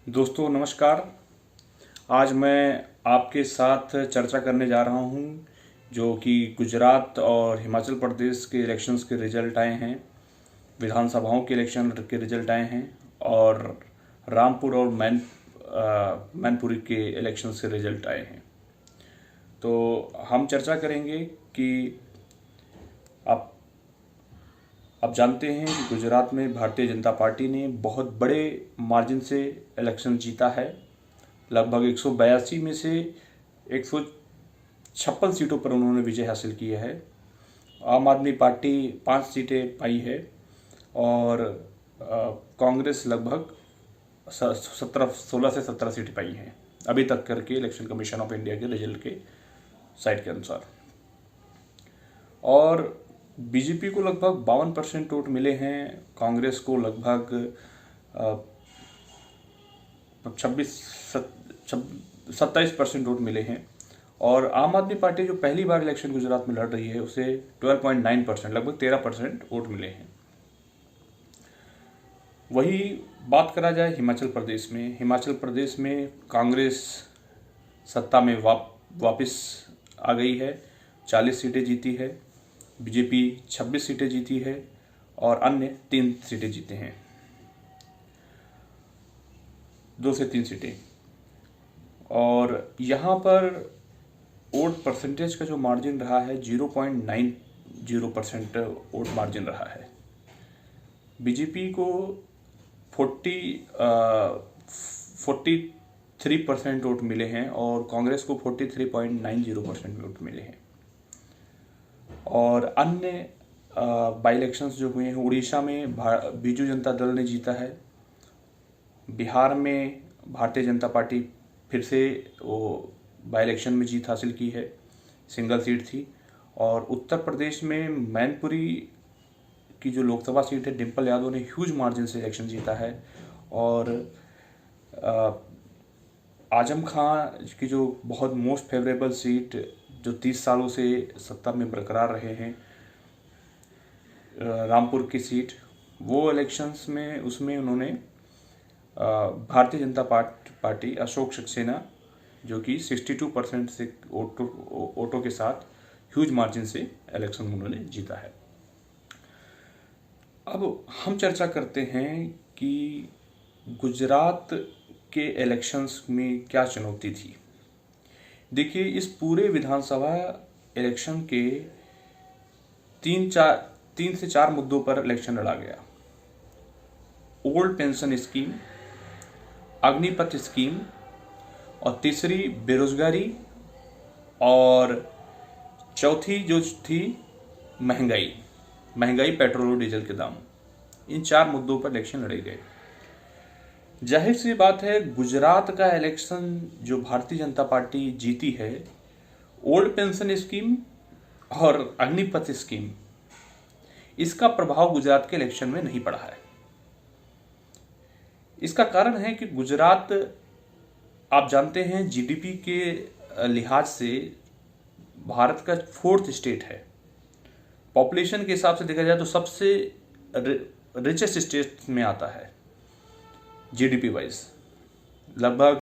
दोस्तों नमस्कार। आज मैं आपके साथ चर्चा करने जा रहा हूं जो कि गुजरात और हिमाचल प्रदेश के इलेक्शंस के रिजल्ट आए हैं, विधानसभाओं के इलेक्शन के रिजल्ट आए हैं और रामपुर और मैनपुरी के इलेक्शंस के रिजल्ट आए हैं। तो हम चर्चा करेंगे कि आप आप जानते हैं कि गुजरात में भारतीय जनता पार्टी ने बहुत बड़े मार्जिन से इलेक्शन जीता है। लगभग 182 में से 156 सीटों पर उन्होंने विजय हासिल किया है। आम आदमी पार्टी 5 सीटें पाई है और कांग्रेस लगभग 16 से 17 सीटें पाई हैं अभी तक करके इलेक्शन कमीशन ऑफ इंडिया के रिजल्ट के साइट के अनुसार। और बीजेपी को लगभग 52% वोट मिले हैं, कांग्रेस को लगभग 27% वोट मिले हैं और आम आदमी पार्टी जो पहली बार इलेक्शन गुजरात में लड़ रही है उसे 12.9% लगभग 13% वोट मिले हैं। वही बात करा जाए हिमाचल प्रदेश में कांग्रेस सत्ता में वापस आ गई है, 40 सीटें जीती है। बीजेपी 26 सीटें जीती है और अन्य 3 सीटें जीते हैं, 2 से 3 सीटें। और यहाँ पर वोट परसेंटेज का जो मार्जिन रहा है 0.90% वोट मार्जिन रहा है। बीजेपी को 43% वोट मिले हैं और कांग्रेस को 43.90% वोट मिले हैं। और अन्य बाई इलेक्शंस जो हुए हैं, उड़ीसा में बीजू जनता दल ने जीता है, बिहार में भारतीय जनता पार्टी फिर से वो बाई इलेक्शन में जीत हासिल की है, सिंगल सीट थी। और उत्तर प्रदेश में मैनपुरी की जो लोकसभा सीट है, डिम्पल यादव ने ह्यूज मार्जिन से इलेक्शन जीता है। और आजम खां की जो बहुत मोस्ट फेवरेबल सीट जो 30 सालों से सत्ता में बरकरार रहे हैं, रामपुर की सीट, वो इलेक्शंस में उसमें उन्होंने भारतीय जनता पार्टी अशोक सक्सेना जो कि 62% से वोटों के साथ ह्यूज मार्जिन से इलेक्शन उन्होंने जीता है। अब हम चर्चा करते हैं कि गुजरात के इलेक्शंस में क्या चुनौती थी। देखिए, इस पूरे विधानसभा इलेक्शन के 3 से 4 मुद्दों पर इलेक्शन लड़ा गया। Old pension scheme, Agnipath scheme और तीसरी बेरोजगारी और चौथी जो थी महंगाई पेट्रोल और डीजल के दाम। इन 4 मुद्दों पर इलेक्शन लड़े गए। जाहिर सी बात है, गुजरात का इलेक्शन जो भारतीय जनता पार्टी जीती है, ओल्ड पेंशन स्कीम और अग्निपथ स्कीम, इसका प्रभाव गुजरात के इलेक्शन में नहीं पड़ा है। इसका कारण है कि गुजरात, आप जानते हैं, जीडीपी के लिहाज से भारत का 4th स्टेट है। पॉपुलेशन के हिसाब से देखा जाए तो सबसे रिचेस्ट स्टेट में आता है जीडीपी वाइज। लगभग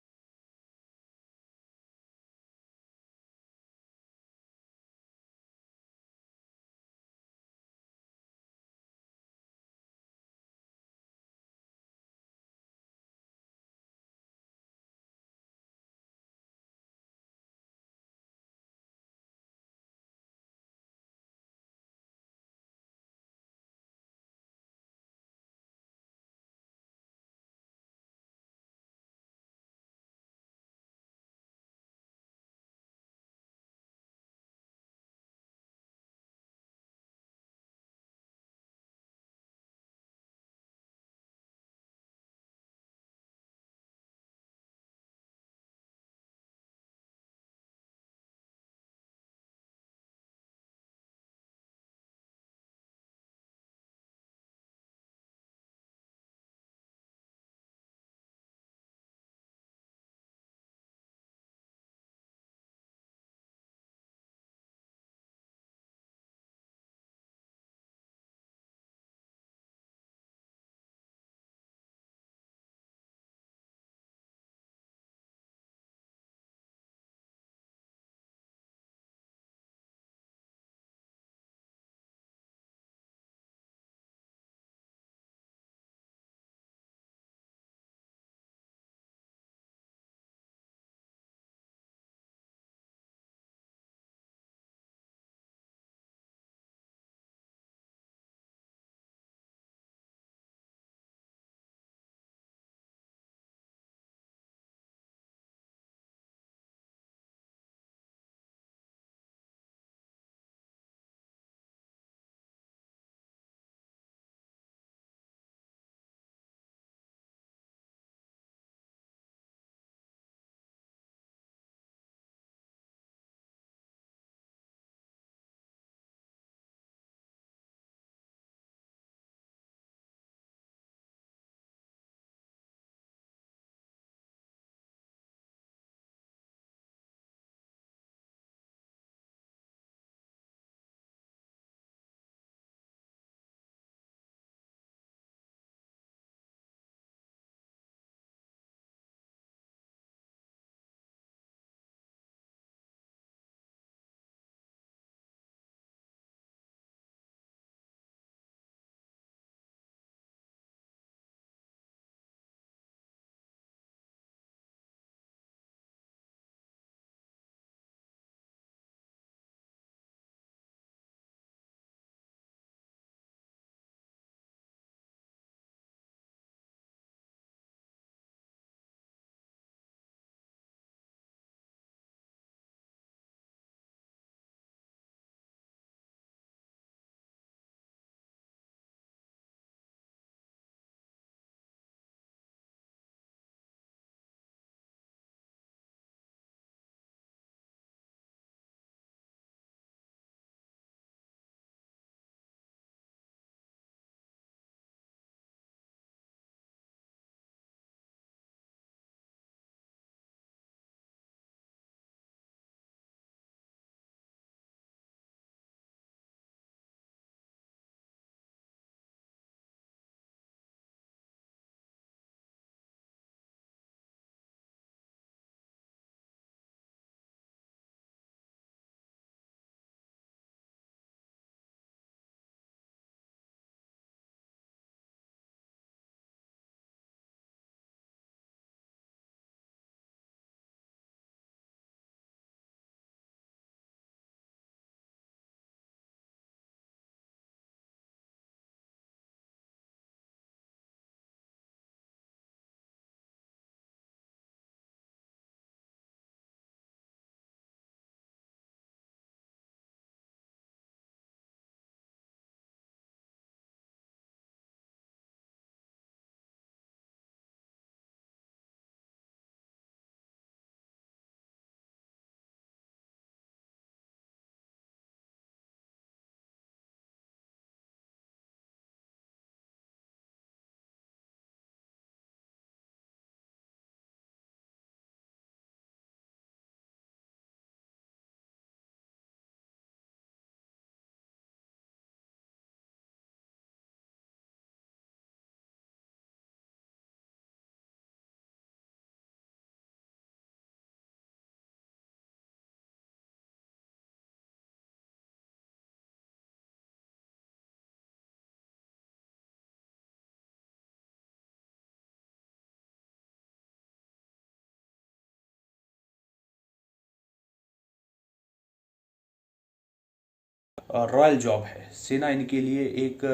रॉयल जॉब है, सेना इनके लिए एक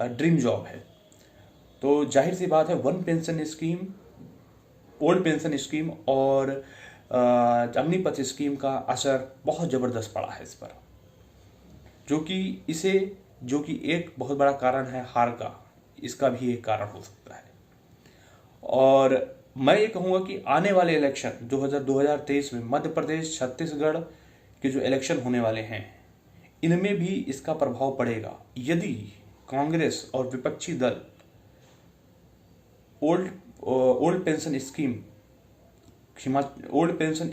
ड्रीम जॉब है। तो जाहिर सी बात है one pension scheme, old pension scheme और अग्निपथ स्कीम का असर बहुत ज़बरदस्त पड़ा है इस पर, जो कि एक बहुत बड़ा कारण है हार का, इसका भी एक कारण हो सकता है। और मैं ये कहूँगा कि आने वाले इलेक्शन 2023 में मध्य प्रदेश, छत्तीसगढ़ के जो इलेक्शन होने वाले हैं, इनमें भी इसका प्रभाव पड़ेगा। यदि कांग्रेस और विपक्षी दल ओल्ड पेंशन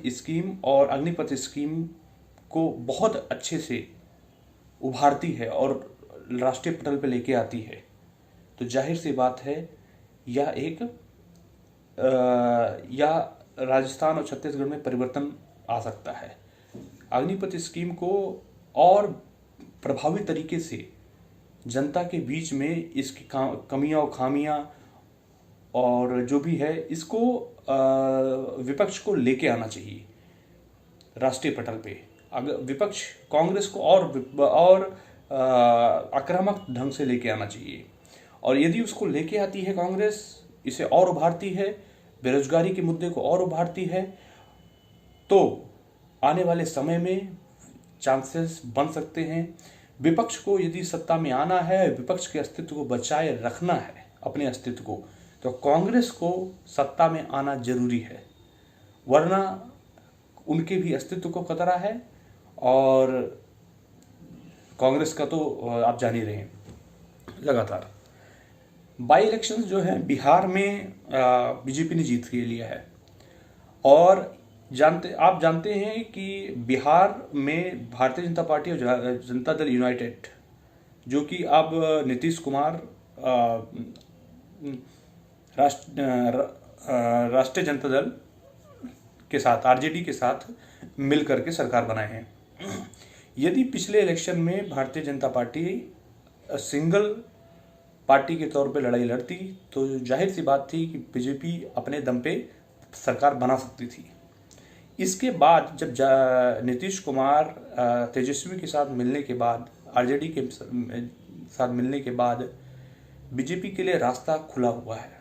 स्कीम और अग्निपथ स्कीम को बहुत अच्छे से उभारती है और राष्ट्रीय पटल पर लेके आती है, तो जाहिर सी बात है या राजस्थान और छत्तीसगढ़ में परिवर्तन आ सकता है। अग्निपथ स्कीम को और प्रभावी तरीके से जनता के बीच में इसकी कमियां और खामियां और जो भी है, इसको विपक्ष को लेके आना चाहिए राष्ट्रीय पटल पे। अगर विपक्ष कांग्रेस को और आक्रामक ढंग से लेके आना चाहिए, और यदि उसको लेके आती है कांग्रेस, इसे और उभारती है, बेरोजगारी के मुद्दे को और उभारती है, तो आने वाले समय में चांसेस बन सकते हैं। विपक्ष को यदि सत्ता में आना है, विपक्ष के अस्तित्व को बचाए रखना है, अपने अस्तित्व को, तो कांग्रेस को सत्ता में आना जरूरी है, वरना उनके भी अस्तित्व को खतरा है। और कांग्रेस का तो आप जान ही रहे हैं, लगातार बाई इलेक्शंस जो है बिहार में बीजेपी ने जीत के लिया है। और आप जानते हैं कि बिहार में भारतीय जनता पार्टी और जनता दल यूनाइटेड, जो कि अब नीतीश कुमार राष्ट्रीय जनता दल के साथ, आरजेडी के साथ मिलकर के सरकार बनाए हैं। यदि पिछले इलेक्शन में Bharatiya Janata party single party के तौर पे लड़ाई लड़ती, तो जाहिर सी बात थी कि बीजेपी अपने दम पे सरकार बना सकती थी। इसके बाद जब नीतीश कुमार तेजस्वी के साथ मिलने के बाद, आरजेडी के साथ मिलने के बाद, बीजेपी के लिए रास्ता खुला हुआ है।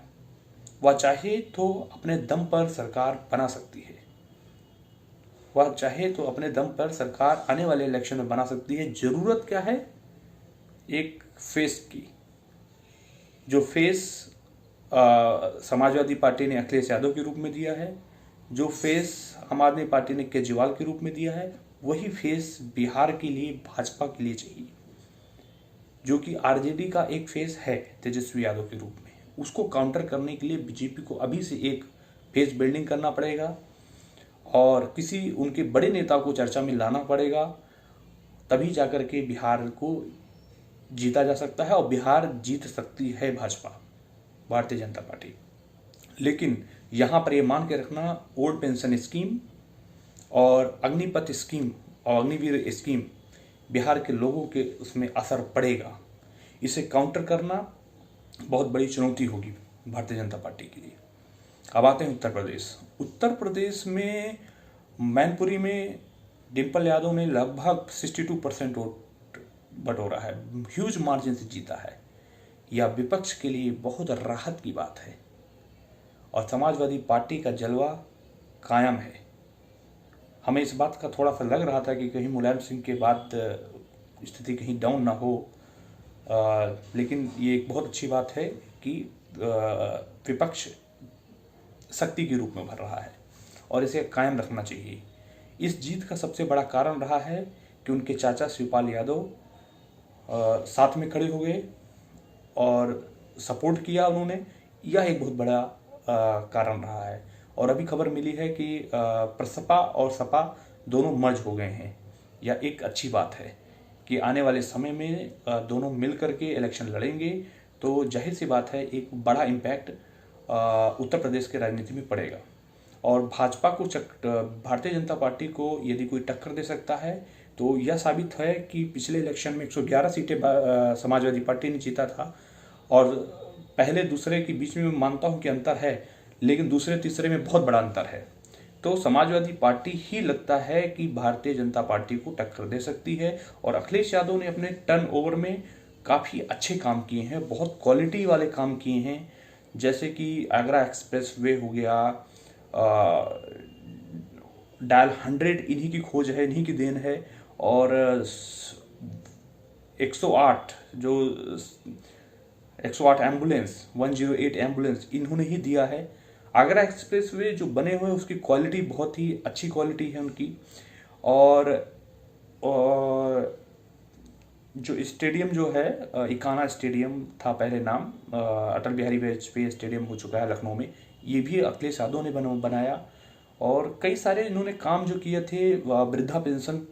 वह चाहे तो अपने दम पर सरकार बना सकती है, वह चाहे तो अपने दम पर सरकार आने वाले इलेक्शन में बना सकती है। जरूरत क्या है? एक फेस की, जो फेस समाजवादी पार्टी ने अखिलेश यादव के रूप में दिया है, जो फेस आम आदमी पार्टी ने केजरीवाल के रूप में दिया है, वही फेस बिहार के लिए, भाजपा के लिए चाहिए, जो कि आरजेडी का एक फेस है तेजस्वी यादव के रूप में। उसको काउंटर करने के लिए बीजेपी को अभी से एक फेस बिल्डिंग करना पड़ेगा और किसी उनके बड़े नेता को चर्चा में लाना पड़ेगा, तभी जाकर के बिहार को जीता जा सकता है। और बिहार जीत सकती है भाजपा, भारतीय जनता पार्टी। लेकिन यहाँ पर ये मान के रखना, ओल्ड पेंशन स्कीम और अग्निपथ स्कीम और अग्निवीर स्कीम, बिहार के लोगों के उसमें असर पड़ेगा। इसे काउंटर करना बहुत बड़ी चुनौती होगी भारतीय जनता पार्टी के लिए। अब आते हैं उत्तर प्रदेश। उत्तर प्रदेश में मैनपुरी में डिम्पल यादव ने लगभग 62% वोट बटोरा है, ह्यूज मार्जिन से जीता है। यह विपक्ष के लिए बहुत राहत की बात है और समाजवादी पार्टी का जलवा कायम है। हमें इस बात का थोड़ा सा लग रहा था कि कहीं मुलायम सिंह के बाद स्थिति कहीं डाउन ना हो, लेकिन ये एक बहुत अच्छी बात है कि विपक्ष शक्ति के रूप में भर रहा है और इसे कायम रखना चाहिए। इस जीत का सबसे बड़ा कारण रहा है कि उनके चाचा शिवपाल यादव साथ में खड़े हो गए और सपोर्ट किया उन्होंने। यह एक बहुत बड़ा कारण रहा है। और अभी खबर मिली है कि प्रसपा और सपा दोनों मर्ज हो गए हैं। यह एक अच्छी बात है कि आने वाले समय में दोनों मिल करके इलेक्शन लड़ेंगे, तो जाहिर सी बात है एक बड़ा इम्पैक्ट उत्तर प्रदेश के राजनीति में पड़ेगा। और भाजपा को, भारतीय जनता पार्टी को यदि कोई टक्कर दे सकता है तो यह साबित है कि पिछले इलेक्शन में 111 सीटें समाजवादी पार्टी ने जीता था और पहले दूसरे के बीच में मानता हूं कि अंतर है, लेकिन दूसरे तीसरे में बहुत बड़ा अंतर है। तो समाजवादी पार्टी ही लगता है कि भारतीय जनता पार्टी को टक्कर दे सकती है। और अखिलेश यादव ने अपने टर्नओवर में काफ़ी अच्छे काम किए हैं, बहुत क्वालिटी वाले काम किए हैं, जैसे कि आगरा एक्सप्रेस वे हो गया, डायल 100 इन्हीं की खोज है, इन्हीं की देन है। और 108 जो 108 एम्बुलेंस, 108 एम्बुलेंस इन्होंने ही दिया है। आगरा एक्सप्रेस वे जो बने हुए उसकी क्वालिटी बहुत ही अच्छी क्वालिटी है उनकी। और जो स्टेडियम जो है, इकाना स्टेडियम था पहले नाम, अटल बिहारी वाजपेयी स्टेडियम हो चुका है लखनऊ में, ये भी अखिलेश यादव ने बनाया। और कई सारे इन्होंने काम जो किए थे, वृद्धा पेंशन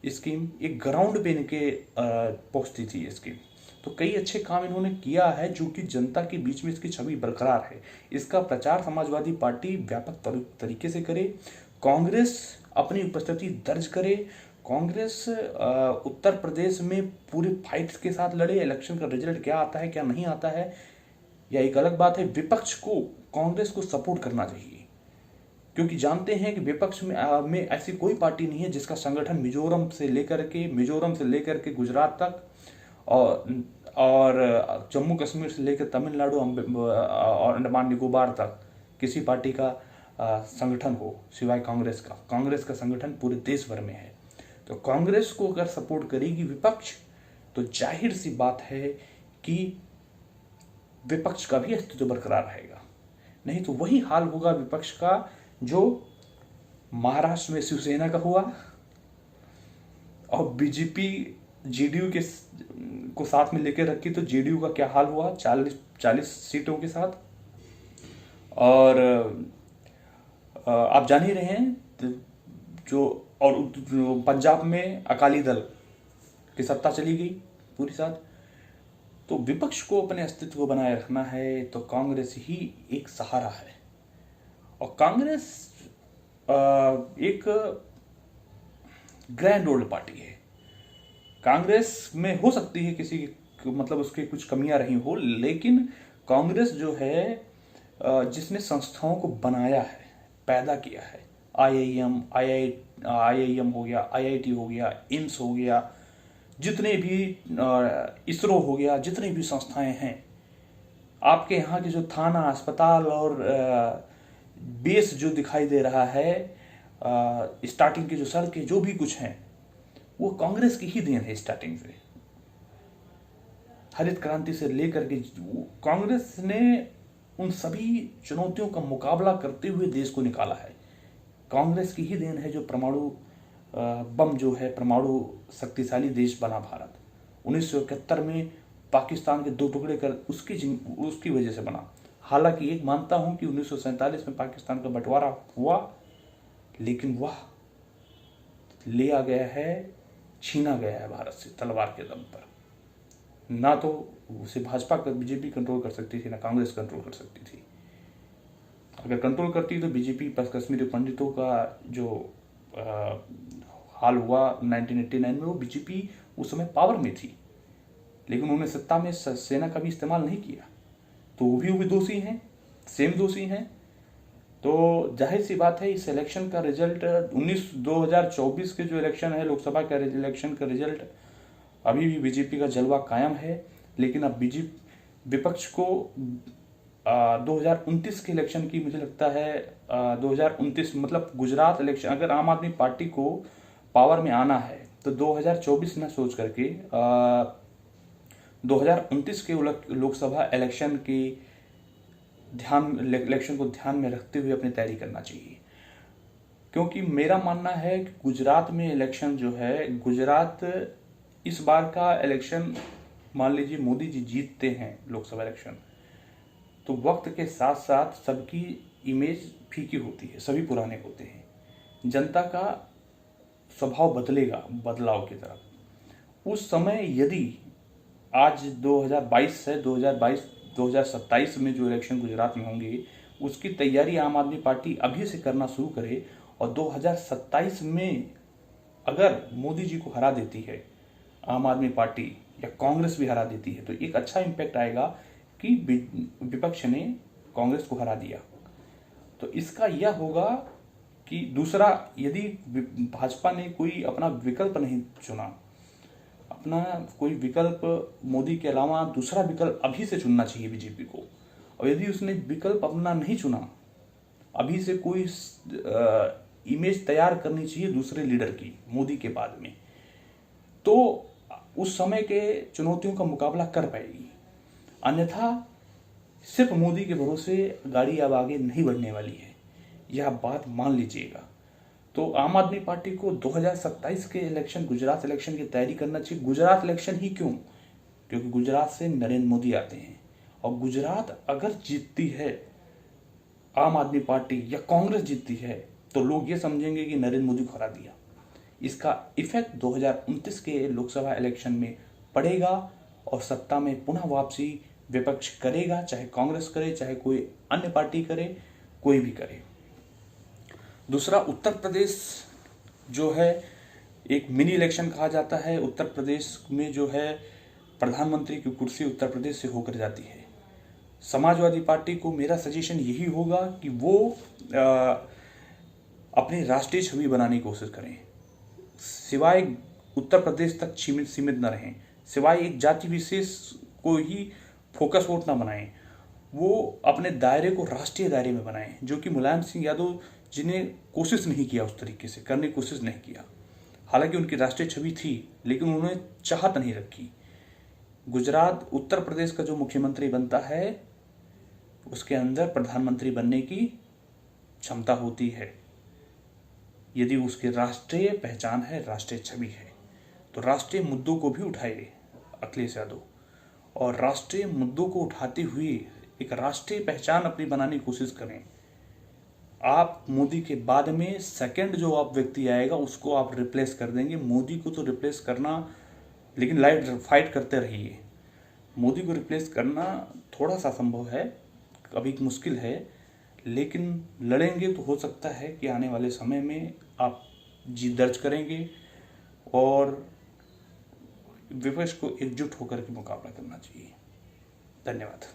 स्कीम एक ग्राउंड पे इनके पहुंचती थी ये स्कीम। तो कई अच्छे काम इन्होंने किया है जो कि जनता के बीच में इसकी छवि बरकरार है। इसका प्रचार समाजवादी पार्टी व्यापक तरीके से करे, कांग्रेस अपनी उपस्थिति दर्ज करे, कांग्रेस उत्तर प्रदेश में पूरे फाइट के साथ लड़े। इलेक्शन का रिजल्ट क्या आता है क्या नहीं आता है या एक अलग बात है, विपक्ष को कांग्रेस को सपोर्ट करना चाहिए, क्योंकि जानते हैं कि विपक्ष में ऐसी कोई पार्टी नहीं है जिसका संगठन मिजोरम से लेकर के गुजरात तक और जम्मू कश्मीर से लेकर तमिलनाडु और अंडमान निकोबार तक किसी पार्टी का संगठन हो सिवाय कांग्रेस का संगठन पूरे देश भर में है। तो कांग्रेस को अगर सपोर्ट करेगी विपक्ष, तो जाहिर सी बात है कि विपक्ष का भी अस्तित्व बरकरार रहेगा। नहीं तो वही हाल होगा विपक्ष का जो महाराष्ट्र में शिवसेना का हुआ और बीजेपी जेडीयू के को साथ में लेकर रखी, तो जेडीयू का क्या हाल हुआ 40 सीटों के साथ। और आप जान ही रहे हैं जो पंजाब में अकाली दल की सत्ता चली गई पूरी साथ। तो विपक्ष को अपने अस्तित्व को बनाए रखना है तो कांग्रेस ही एक सहारा है। और कांग्रेस एक ग्रैंड ओल्ड पार्टी है। कांग्रेस में हो सकती है किसी मतलब उसकी कुछ कमियां रही हो, लेकिन कांग्रेस जो है जिसने संस्थाओं को बनाया है, पैदा किया है, आईआईएम हो गया, आईआईटी हो गया, एम्स हो गया, जितने भी इसरो हो गया, जितनी भी संस्थाएं हैं, आपके यहाँ के जो थाना, अस्पताल और बेस जो दिखाई दे रहा है, स्टार्टिंग की जो सड़कें जो भी कुछ हैं, वो कांग्रेस की ही देन है। स्टार्टिंग से हरित क्रांति से लेकर के कांग्रेस ने उन सभी चुनौतियों का मुकाबला करते हुए देश को निकाला है। कांग्रेस की ही देन है जो परमाणु बम जो है, परमाणु शक्तिशाली देश बना भारत 1971 में पाकिस्तान के 2 टुकड़े कर उसकी वजह से बना। हालांकि एक मानता हूं कि 1947 में पाकिस्तान का बंटवारा हुआ, लेकिन वह लिया गया है, छीना गया है भारत से तलवार के दम पर। ना तो उसे भाजपा का बीजेपी कंट्रोल कर सकती थी, ना कांग्रेस कंट्रोल कर सकती थी। अगर कंट्रोल करती तो बीजेपी पर कश्मीरी पंडितों का जो हाल हुआ 1989 में, वो बीजेपी उस समय पावर में थी, लेकिन उन्होंने सत्ता में सेना का भी इस्तेमाल नहीं किया, तो वो भी दोषी हैं, सेम दोषी हैं। तो जाहिर सी बात है इस इलेक्शन का रिजल्ट 2024 के जो इलेक्शन है, लोकसभा का इलेक्शन का रिजल्ट, अभी भी बीजेपी का जलवा कायम है। लेकिन अब विपक्ष को 2029 के इलेक्शन की मुझे लगता है 2029 मतलब गुजरात इलेक्शन, अगर आम आदमी पार्टी को पावर में आना है तो 2024 न सोच करके 2029 के लोकसभा इलेक्शन को ध्यान में रखते हुए अपनी तैयारी करना चाहिए। क्योंकि मेरा मानना है कि गुजरात में इलेक्शन जो है, गुजरात इस बार का इलेक्शन मान लीजिए मोदी जी जीतते हैं लोकसभा इलेक्शन, तो वक्त के साथ साथ सबकी इमेज फीकी होती है, सभी पुराने होते हैं, जनता का स्वभाव बदलेगा बदलाव की तरफ। उस समय यदि आज 2022 है, 2027 में जो इलेक्शन गुजरात में होंगे उसकी तैयारी आम आदमी पार्टी अभी से करना शुरू करे और 2027 में अगर मोदी जी को हरा देती है आम आदमी पार्टी या कांग्रेस भी हरा देती है, तो एक अच्छा इम्पैक्ट आएगा कि विपक्ष ने कांग्रेस को हरा दिया। तो इसका यह होगा कि दूसरा, यदि भाजपा ने कोई अपना विकल्प नहीं चुना, अपना कोई विकल्प मोदी के अलावा दूसरा विकल्प अभी से चुनना चाहिए बीजेपी को। और यदि उसने विकल्प अपना नहीं चुना, अभी से कोई इमेज तैयार करनी चाहिए दूसरे लीडर की मोदी के बाद में, तो उस समय के चुनौतियों का मुकाबला कर पाएगी। अन्यथा सिर्फ मोदी के भरोसे गाड़ी अब आगे नहीं बढ़ने वाली है, यह बात मान लीजिएगा। तो आम आदमी पार्टी को 2027 के इलेक्शन, गुजरात इलेक्शन की तैयारी करना चाहिए। गुजरात इलेक्शन ही क्यों? क्योंकि गुजरात से नरेंद्र मोदी आते हैं, और गुजरात अगर जीतती है आम आदमी पार्टी या कांग्रेस जीतती है, तो लोग ये समझेंगे कि नरेंद्र मोदी को हरा दिया। इसका इफेक्ट 2029 के लोकसभा इलेक्शन में पड़ेगा, और सत्ता में पुनः वापसी विपक्ष करेगा, चाहे कांग्रेस करे, चाहे कोई अन्य पार्टी करे, कोई भी करे। दूसरा, उत्तर प्रदेश जो है एक मिनी इलेक्शन कहा जाता है। उत्तर प्रदेश में जो है प्रधानमंत्री की कुर्सी उत्तर प्रदेश से होकर जाती है। समाजवादी पार्टी को मेरा सजेशन यही होगा कि वो अपनी राष्ट्रीय छवि बनाने की कोशिश करें, सिवाय उत्तर प्रदेश तक सीमित न रहें, सिवाय एक जाति विशेष को ही फोकस वोट ना बनाएं, वो अपने दायरे को राष्ट्रीय दायरे में बनाएं, जो कि मुलायम सिंह यादव जिन्हें कोशिश नहीं किया, उस तरीके से करने की कोशिश नहीं किया। हालांकि उनकी राष्ट्रीय छवि थी, लेकिन उन्होंने चाहत नहीं रखी। गुजरात, उत्तर प्रदेश का जो मुख्यमंत्री बनता है, उसके अंदर प्रधानमंत्री बनने की क्षमता होती है, यदि उसकी राष्ट्रीय पहचान है, राष्ट्रीय छवि है। तो राष्ट्रीय मुद्दों को भी उठाए अखिलेश यादव, और राष्ट्रीय मुद्दों को उठाते हुए एक राष्ट्रीय पहचान अपनी बनाने की कोशिश करें। आप मोदी के बाद में सेकंड जो आप व्यक्ति आएगा, उसको आप रिप्लेस कर देंगे। मोदी को तो रिप्लेस करना, लेकिन लाइट फाइट करते रहिए। मोदी को रिप्लेस करना थोड़ा सा संभव है, अभी मुश्किल है, लेकिन लड़ेंगे तो हो सकता है कि आने वाले समय में आप जीत दर्ज करेंगे, और विपक्ष को एकजुट होकर के मुकाबला करना चाहिए। धन्यवाद।